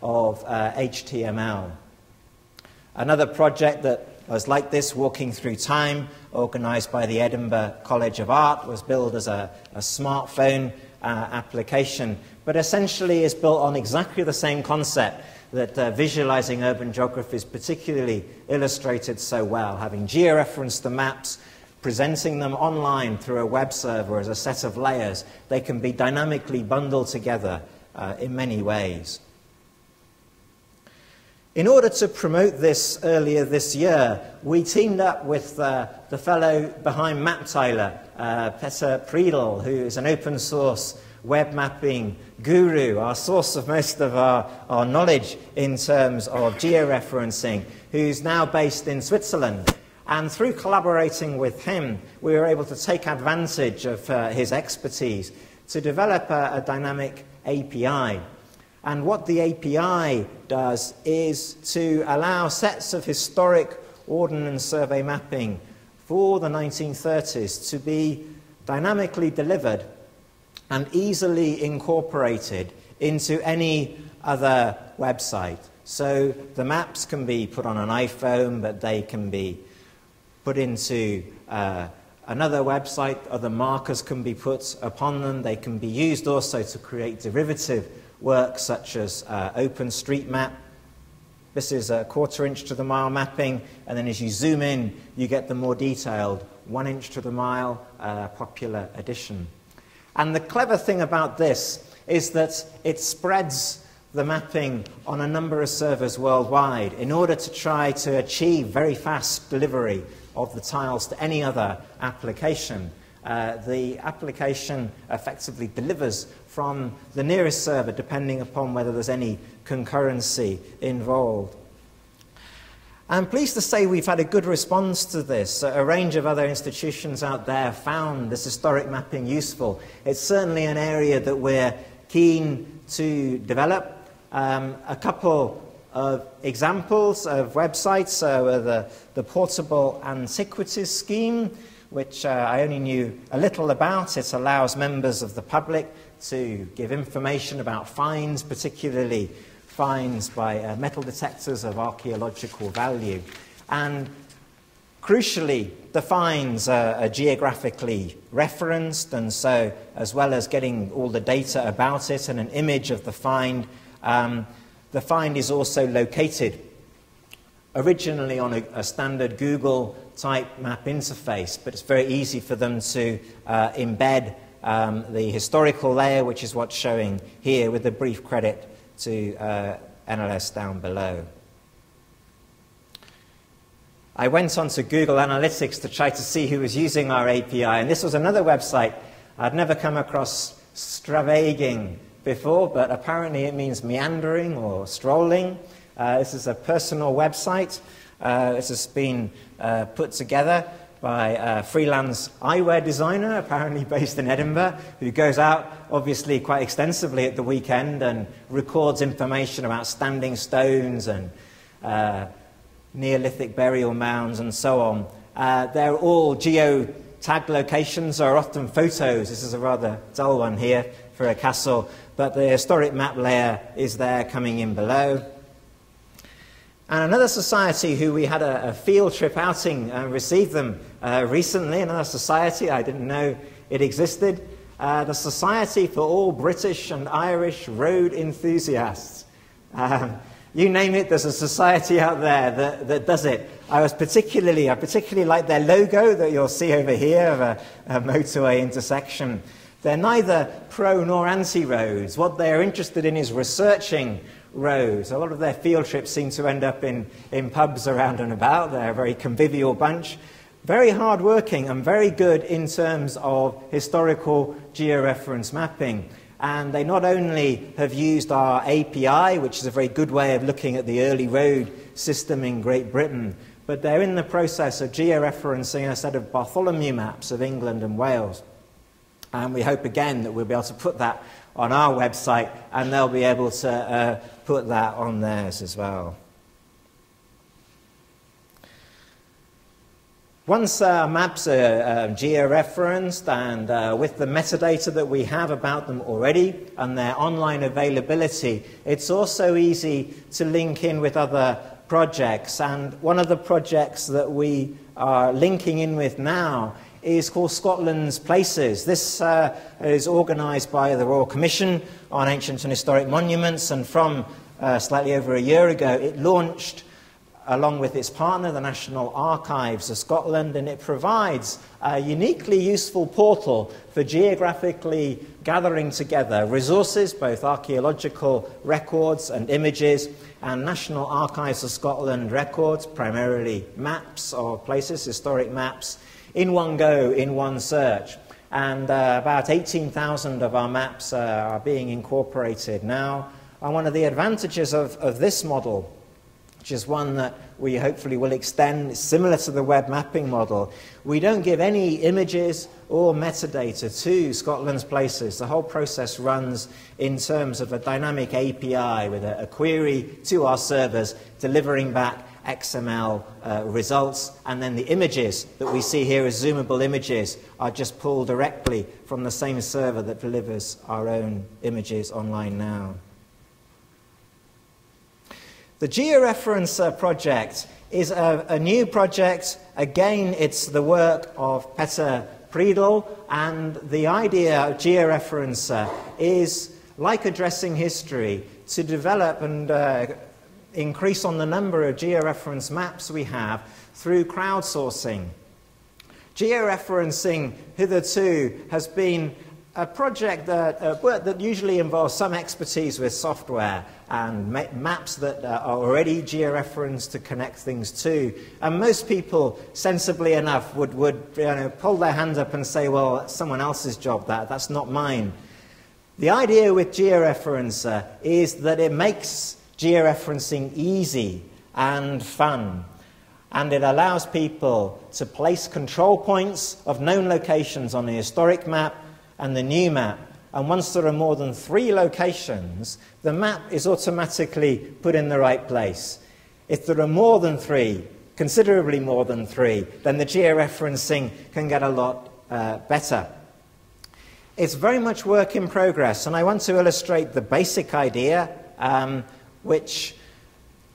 of HTML. Another project that was like this, Walking Through Time, organised by the Edinburgh College of Art, was billed as a smartphone application, but essentially is built on exactly the same concept that visualising urban geography is particularly illustrated so well, having georeferenced the maps, presenting them online through a web server as a set of layers. They can be dynamically bundled together in many ways. In order to promote this earlier this year, we teamed up with the fellow behind MapTiler, Peter Priedel, who is an open source web mapping guru, our source of most of our knowledge in terms of georeferencing, who's now based in Switzerland. And through collaborating with him, we were able to take advantage of his expertise to develop a dynamic API. And what the API does is to allow sets of historic ordnance survey mapping for the 1930s to be dynamically delivered and easily incorporated into any other website. So the maps can be put on an iPhone, but they can be put into another website. Other markers can be put upon them. They can be used also to create derivative work such as OpenStreetMap. This is a 1/4 inch to the mile mapping, and then as you zoom in, you get the more detailed 1 inch to the mile popular edition. And the clever thing about this is that it spreads the mapping on a number of servers worldwide in order to try to achieve very fast delivery of the tiles to any other application. The application effectively delivers from the nearest server, depending upon whether there's any concurrency involved. I'm pleased to say we've had a good response to this. A range of other institutions out there found this historic mapping useful. It's certainly an area that we're keen to develop. A couple of examples of websites, the Portable Antiquities Scheme, which I only knew a little about. It allows members of the public to give information about finds, particularly finds by metal detectors of archaeological value. And crucially, the finds are geographically referenced, and so as well as getting all the data about it and an image of the find is also located originally on a standard Google type map interface, but it's very easy for them to embed the historical layer, which is what's showing here, with a brief credit to NLS down below. I went onto Google Analytics to try to see who was using our API, and this was another website. I'd never come across Stravaging before, but apparently it means meandering or strolling. This is a personal website. This has been put together by a freelance eyewear designer, apparently based in Edinburgh, who goes out, obviously, quite extensively at the weekend and records information about standing stones and Neolithic burial mounds and so on. They're all geo-tagged locations, are often photos. This is a rather dull one here for a castle, but the historic map layer is there coming in below. And another society who we had a field trip outing and received them recently, another society, I didn't know it existed, the Society for All British and Irish Road Enthusiasts. You name it, there's a society out there that does it. I particularly like their logo that you'll see over here of a motorway intersection. They're neither pro nor anti-roads. What they're interested in is researching roads. A lot of their field trips seem to end up in pubs around and about. They're a very convivial bunch, very hard-working and very good in terms of historical georeference mapping. And they not only have used our API, which is a very good way of looking at the early road system in Great Britain, but they're in the process of georeferencing a set of Bartholomew maps of England and Wales. And we hope again that we'll be able to put that on our website, and they'll be able to put that on theirs as well. Once our maps are georeferenced and with the metadata that we have about them already and their online availability, it's also easy to link in with other projects. And one of the projects that we are linking in with now is called Scotland's Places. This is organised by the Royal Commission on Ancient and Historic Monuments, and from slightly over a year ago it launched along with its partner, the National Archives of Scotland, and it provides a uniquely useful portal for geographically gathering together resources, both archaeological records and images, and National Archives of Scotland records, primarily maps of places, historic maps, in one go, in one search. And about 18,000 of our maps are being incorporated now. And one of the advantages of this model, which is one that we hopefully will extend, similar to the web mapping model. We don't give any images or metadata to Scotland's Places. The whole process runs in terms of a dynamic API with a query to our servers, delivering back XML results, and then the images that we see here as zoomable images are just pulled directly from the same server that delivers our own images online now. The Georeference project is a new project. Again, it's the work of Peter Priedel, and the idea of Georeference is, like Addressing History, to develop and increase on the number of georeference maps we have through crowdsourcing. Georeferencing hitherto has been a project that usually involves some expertise with software and maps that are already georeferenced to connect things to. And most people, sensibly enough, would pull their hand up and say, well, that's someone else's job, that's not mine. The idea with georeference is that it makes georeferencing easy and fun. And it allows people to place control points of known locations on the historic map and the new map. And once there are more than 3 locations, the map is automatically put in the right place. If there are more than 3, considerably more than 3, then the georeferencing can get a lot better. It's very much work in progress, and I want to illustrate the basic idea, which,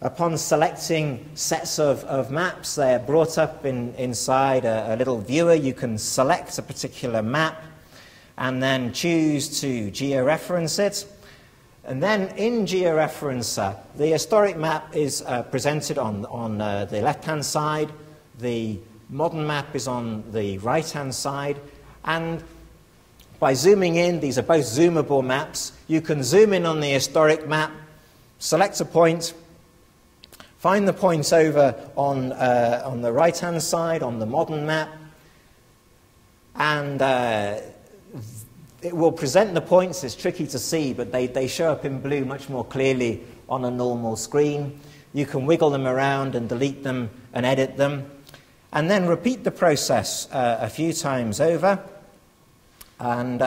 upon selecting sets of maps, they're brought up inside a little viewer. You can select a particular map and then choose to georeference it. And then in Georeferencer, the historic map is presented on the left-hand side, the modern map is on the right-hand side, and by zooming in, these are both zoomable maps, you can zoom in on the historic map, select a point, find the points over on the right-hand side, on the modern map, and it will present the points. It's tricky to see, but they show up in blue much more clearly on a normal screen. You can wiggle them around and delete them and edit them, and then repeat the process a few times over. And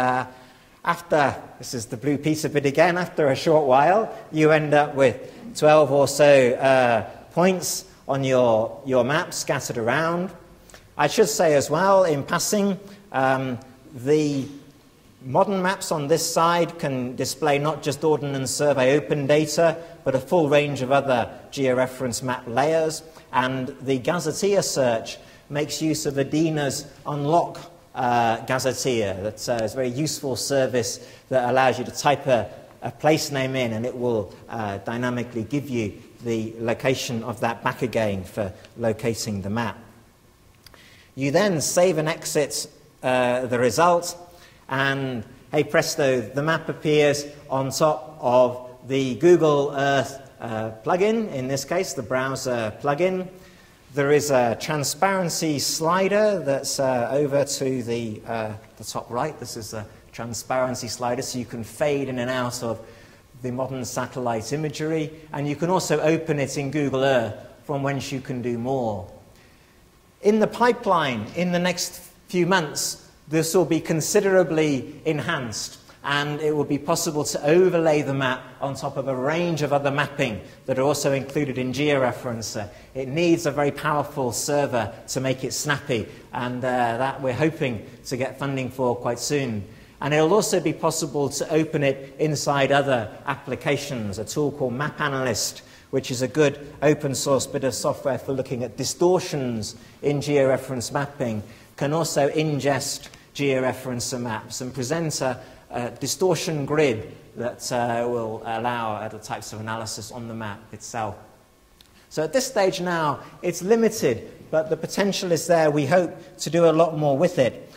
after, this is the blue piece of it again, after a short while, you end up with 12 or so points on your map scattered around. I should say as well, in passing, the modern maps on this side can display not just Ordnance Survey open data, but a full range of other georeference map layers. And the gazetteer search makes use of EDINA's unlock gazetteer. That's a very useful service that allows you to type a place name in, and it will dynamically give you the location of that back again for locating the map. You then save and exit the result, and hey presto, the map appears on top of the Google Earth plugin, in this case the browser plugin. There is a transparency slider that's over to the top right. This is a transparency slider, so you can fade in and out of the modern satellite imagery, and you can also open it in Google Earth, from whence you can do more. In the pipeline, in the next few months, this will be considerably enhanced, and it will be possible to overlay the map on top of a range of other mapping that are also included in georeferencer. It needs a very powerful server to make it snappy, and that we're hoping to get funding for quite soon. And it will also be possible to open it inside other applications, a tool called Map Analyst, which is a good open source bit of software for looking at distortions in georeference mapping, can also ingest georeferencer maps and present a distortion grid that will allow other types of analysis on the map itself. So at this stage now, it's limited, but the potential is there. We hope to do a lot more with it.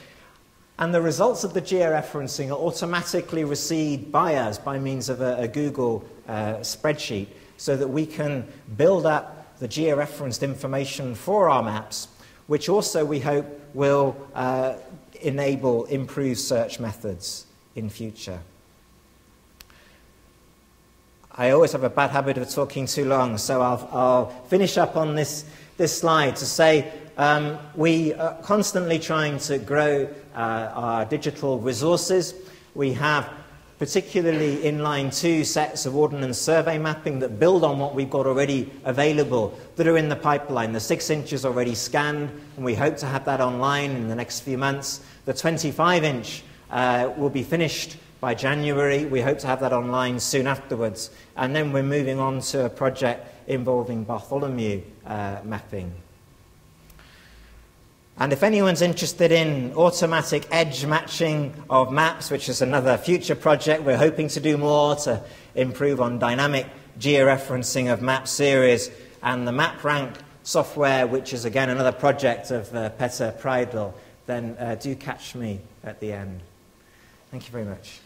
And the results of the georeferencing are automatically received by us by means of a Google spreadsheet, so that we can build up the georeferenced information for our maps, which also we hope will enable improved search methods in future. I always have a bad habit of talking too long, so I'll finish up on this slide to say we are constantly trying to grow our digital resources. We have particularly in line 2 sets of ordnance survey mapping that build on what we've got already available that are in the pipeline. The 6 inches already scanned, and we hope to have that online in the next few months. The 25-inch will be finished by January. We hope to have that online soon afterwards. And then we're moving on to a project involving Bartholomew mapping. And if anyone's interested in automatic edge matching of maps, which is another future project, we're hoping to do more to improve on dynamic georeferencing of map series, and the MapRank software, which is again another project of Peter Preidel, then do catch me at the end. Thank you very much.